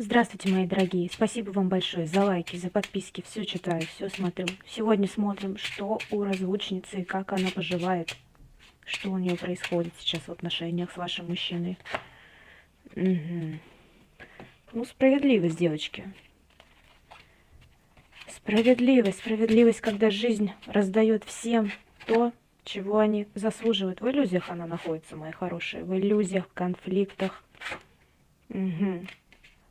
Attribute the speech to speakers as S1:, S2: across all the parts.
S1: Здравствуйте, мои дорогие. Спасибо вам большое за лайки, за подписки. Все читаю, все смотрю. Сегодня смотрим, что у разлучницы и как она поживает. Что у нее происходит сейчас в отношениях с вашим мужчиной. Угу. Ну, справедливость, девочки. Справедливость, когда жизнь раздает всем то, чего они заслуживают. В иллюзиях она находится, мои хорошие. В иллюзиях, в конфликтах. Угу.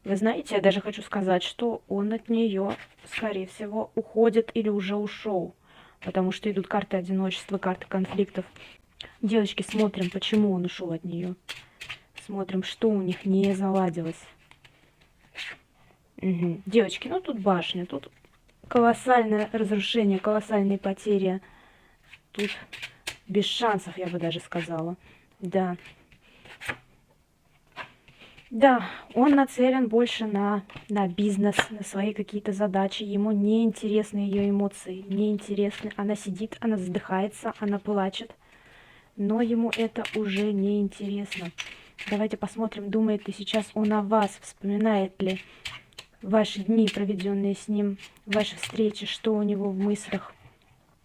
S1: Вы знаете, я даже хочу сказать, что он от нее, скорее всего, уходит или уже ушел. Потому что идут карты одиночества, карты конфликтов. Девочки, смотрим, почему он ушел от нее. Смотрим, что у них не заладилось. Угу. Девочки, ну тут башня, тут колоссальное разрушение, колоссальные потери. Тут без шансов, я бы даже сказала. Да. Да, он нацелен больше на бизнес, на свои какие-то задачи. Ему не интересны ее эмоции, не интересны. Она сидит, она задыхается, она плачет. Но ему это уже не интересно. Давайте посмотрим, думает ли сейчас он о вас, вспоминает ли ваши дни, проведенные с ним, ваши встречи, что у него в мыслях.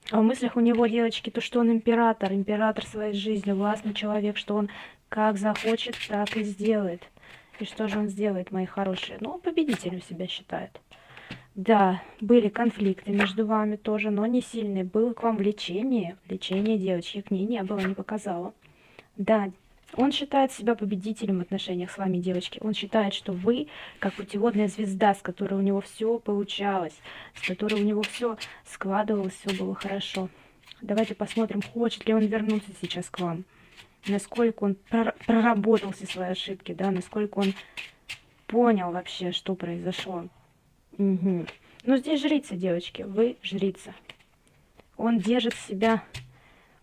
S1: А в мыслях у него, девочки, то, что он император своей жизни, властный человек, что он как захочет, так и сделает. И что же он сделает, мои хорошие? Ну, он победителем себя считает. Да, были конфликты между вами тоже, но не сильные. Было к вам влечение. Влечение, девочки, к ней не было, не показало. Да, он считает себя победителем в отношениях с вами, девочки. Он считает, что вы как путеводная звезда, с которой у него все получалось, с которой у него все складывалось, все было хорошо. Давайте посмотрим, хочет ли он вернуться сейчас к вам. Насколько он проработал все свои ошибки, да, насколько он понял вообще, что произошло. Угу. Ну, здесь жрица, девочки, вы жрица. Он держит себя,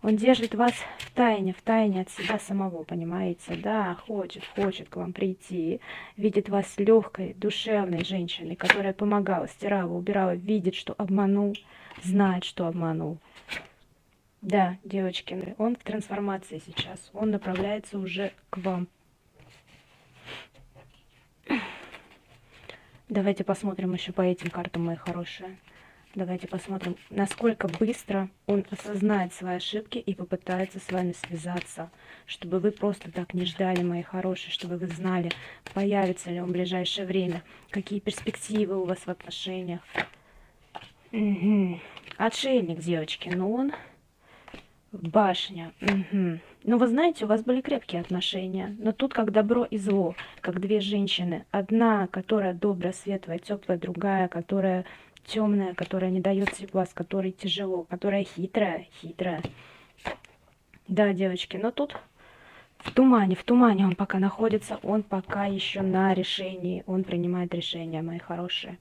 S1: он держит вас в тайне от себя самого, понимаете? Да, хочет к вам прийти, видит вас легкой, душевной женщиной, которая помогала, стирала, убирала, видит, что обманул, знает, что обманул. Да, девочки, он в трансформации сейчас. Он направляется уже к вам. Давайте посмотрим еще по этим картам, мои хорошие. Давайте посмотрим, насколько быстро он осознает свои ошибки и попытается с вами связаться. Чтобы вы просто так не ждали, мои хорошие, чтобы вы знали, появится ли он в ближайшее время, какие перспективы у вас в отношениях. Угу. Отшельник, девочки, но он... Башня. Угу. Ну, вы знаете, у вас были крепкие отношения. Но тут как добро и зло, как две женщины. Одна, которая добрая, светлая, теплая, другая, которая темная, которая не дает тепла, с которой тяжело, которая хитрая. Да, девочки, но тут в тумане он пока находится, он пока еще на решении, он принимает решения, мои хорошие.